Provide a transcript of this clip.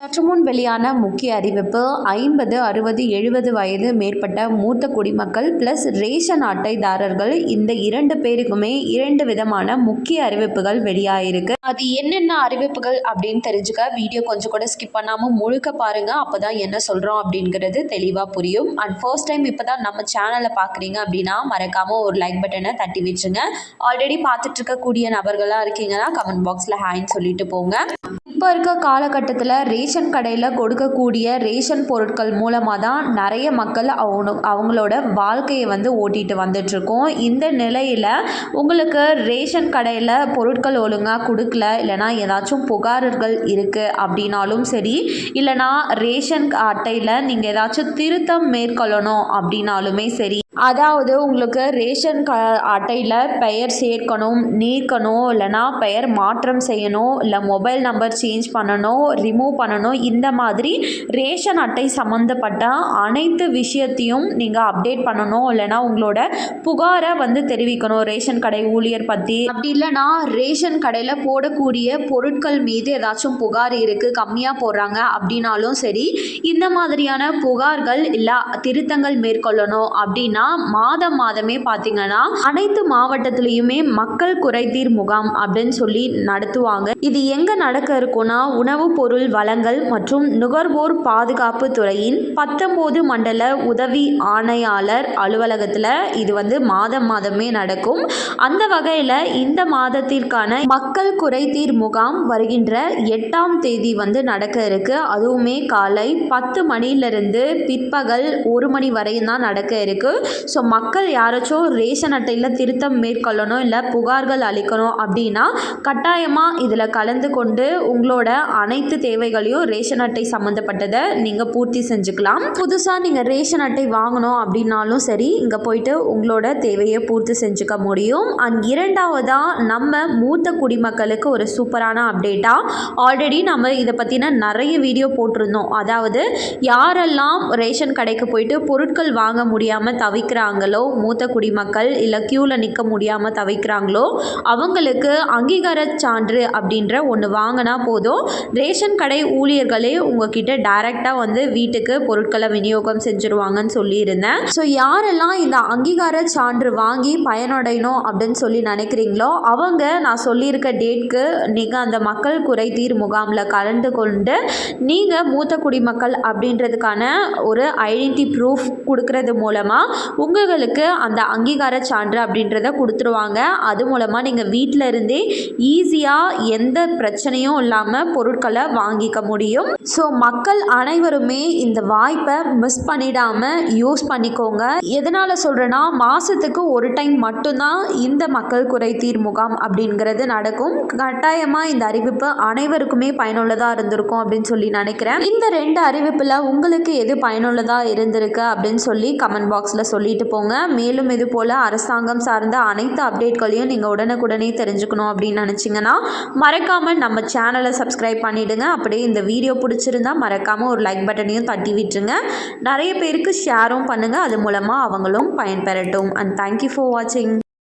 சற்று முன் வெளியான முக்கிய அறிவிப்பு 50, 60, 70 வயது மேற்பட்ட மூத்த குடிமக்கள் பிளஸ் ரேஷன் அட்டைதாரர்கள் இந்த 2 பேருக்குமே 2 விதமான முக்கிய அறிவிப்புகள் வெளியாயிருக்கு. அது என்னென்ன அறிவிப்புகள் அப்படின்னு தெரிஞ்சுக்க வீடியோ கொஞ்சம் கூட ஸ்கிப் பண்ணாம முழுக்க பாருங்க. அப்பதான் என்ன சொல்றோம் அப்படிங்கிறது தெளிவா புரியும். அண்ட் ஃபர்ஸ்ட் டைம் இப்பதான் நம்ம சேனலை பாக்குறீங்க அப்படின்னா மறக்காம ஒரு லைக் பட்டனை தட்டி வச்சுங்க. ஆல்ரெடி பார்த்துட்டு இருக்கக்கூடிய நபர்களா இருக்கீங்கன்னா கமெண்ட் பாக்ஸ்ல ஹாய்ன்னு சொல்லிட்டு போங்க. இப்போ இருக்க காலகட்டத்தில் ரேஷன் கடையில் கொடுக்கக்கூடிய ரேஷன் பொருட்கள் மூலமாக தான் நிறைய மக்கள் அவங்களோட வாழ்க்கையை ஓட்டிட்டு வந்துட்டுருக்கோம். இந்த நிலையில் உங்களுக்கு ரேஷன் கடையில் பொருட்கள் ஒழுங்காக கொடுக்கல, இல்லைனா ஏதாச்சும் புகார்கள் இருக்குது அப்படின்னாலும் சரி, இல்லைனா ரேஷன் அட்டையில் நீங்கள் ஏதாச்சும் திருத்தம் மேற்கொள்ளணும் அப்படின்னாலுமே சரி, அதாவது உங்களுக்கு ரேஷன் அட்டையில் பெயர் சேர்க்கணும், நீக்கணும், இல்லைனா பெயர் மாற்றம் செய்யணும், இல்லை மொபைல் நம்பர் சேஞ்ச் பண்ணணும், ரிமூவ் பண்ணணும், இந்த மாதிரி ரேஷன் அட்டை சம்மந்தப்பட்ட அனைத்து விஷயத்தையும் நீங்கள் அப்டேட் பண்ணணும். இல்லைனா உங்களோட புகாரை தெரிவிக்கணும் ரேஷன் கடை ஊழியர் பற்றி. அப்படி இல்லைனா ரேஷன் கடையில் போடக்கூடிய பொருட்கள் மீது ஏதாச்சும் புகார் இருக்குது, கம்மியாக போடுறாங்க அப்படின்னாலும் சரி, இந்த மாதிரியான புகார்கள் இல்லை திருத்தங்கள் மேற்கொள்ளணும் அப்படின்னா மாதமே பார்த்தீங்கன்னா அனைத்து மாவட்டத்திலையுமே மக்கள் குறைதீர் முகாம் அப்படின்னு சொல்லி நடத்துவாங்க. இது எங்க நடக்க இருக்கும்னா உணவு பொருள் வழங்கல் மற்றும் நுகர்வோர் பாதுகாப்பு துறையின் 19 மண்டல உதவி ஆணையாளர் அலுவலகத்தில் இது மாதமே நடக்கும். அந்த வகையில் இந்த மாதத்திற்கான மக்கள் குறைதீர் முகாம் வருகின்ற 8ஆம் தேதி நடக்க இருக்கு. அதுவுமே காலை 10 மணிலிருந்து பிற்பகல் 1 மணி வரையும் தான் நடக்க இருக்கு. ஸோ மக்கள் யாராச்சும் ரேஷன் அட்டையில் திருத்தம் மேற்கொள்ளணும், இல்லை புகார்கள் அளிக்கணும் அப்படின்னா கட்டாயமாக இதில் கலந்து கொண்டு உங்களோட அனைத்து தேவைகளையும் ரேஷன் அட்டை சம்மந்தப்பட்டதை நீங்கள் பூர்த்தி செஞ்சுக்கலாம். புதுசாக நீங்கள் ரேஷன் அட்டை வாங்கணும் அப்படின்னாலும் சரி, இங்கே போயிட்டு உங்களோட தேவையை பூர்த்தி செஞ்சுக்க முடியும். அண்ட் இரண்டாவதாக நம்ம மூத்த குடிமக்களுக்கு ஒரு சூப்பரான அப்டேட்டாக ஆல்ரெடி நம்ம இதை பற்றின நிறைய வீடியோ போட்டிருந்தோம். அதாவது யாரெல்லாம் ரேஷன் கடைக்கு போயிட்டு பொருட்கள் வாங்க முடியாமல் தவிக்கிறாங்களோ, மூத்த குடிமக்கள் இல்லை க்யூவில் நிற்க முடியாமல் தவிக்கிறாங்களோ, அவங்களுக்கு அங்கீகார சான்று அப்படின்ற ஒன்று வாங்கினா போதும், ரேஷன் கடை ஊழியர்களே உங்ககிட்ட டைரெக்டாக வீட்டுக்கு பொருட்களை விநியோகம் செஞ்சுருவாங்கன்னு சொல்லியிருந்தேன். ஸோ யாரெல்லாம் இந்த அங்கீகார சான்று வாங்கி பயனடையணும் அப்படின்னு சொல்லி நினைக்கிறீங்களோ அவங்க நான் சொல்லியிருக்க டேட்க்கு நீங்கள் அந்த மக்கள் குறைதீர் முகாமில் கலந்து கொண்டு நீங்கள் மூத்த குடிமக்கள் அப்படின்றதுக்கான ஒரு ஐடென்டி ப்ரூஃப் கொடுக்கறது மூலமாக உங்களுக்கு அந்த அங்கீகார சான்று அப்படின்றத கொடுத்துருவாங்க. அது மூலமாக நீங்கள் வீட்டில் இருந்தே ஈஸியாக எந்த பிரச்சனையும் இல்லாமல் பொருட்களை வாங்கிக்க முடியும். ஸோ மக்கள் அனைவருமே இந்த வாய்ப்பை மிஸ் பண்ணிடாமல் யூஸ் பண்ணிக்கோங்க. எதனால் சொல்கிறேன்னா மாதத்துக்கு ஒரு டைம் மட்டும்தான் இந்த மக்கள் குறைதீர் முகாம் அப்படிங்கிறது நடக்கும். கட்டாயமாக இந்த அறிவிப்பு அனைவருக்குமே பயனுள்ளதாக இருந்திருக்கும் அப்படின்னு சொல்லி நினைக்கிறேன். இந்த 2 அறிவிப்பில் உங்களுக்கு எது பயனுள்ளதாக இருந்திருக்கு அப்படின்னு சொல்லி கமெண்ட் பாக்ஸில் சொல்லிட்டு போங்க. மேலும் இது போல் அரசாங்கம் சார்ந்த அனைத்து அப்டேட்களையும் நீங்கள் உடனுக்குடனே தெரிஞ்சுக்கணும் அப்படின்னு நினச்சிங்கன்னா மறக்காமல் நம்ம சேனலை சப்ஸ்கிரைப் பண்ணிவிடுங்க. அப்படியே இந்த வீடியோ பிடிச்சிருந்தா மறக்காமல் ஒரு லைக் பட்டனையும் தட்டி விட்டுருங்க. நிறைய பேருக்கு ஷேரும் பண்ணுங்கள், அது மூலமாக அவங்களும் பயன்பெறட்டும். அண்ட் தேங்க்யூ ஃபார் வாட்சிங்.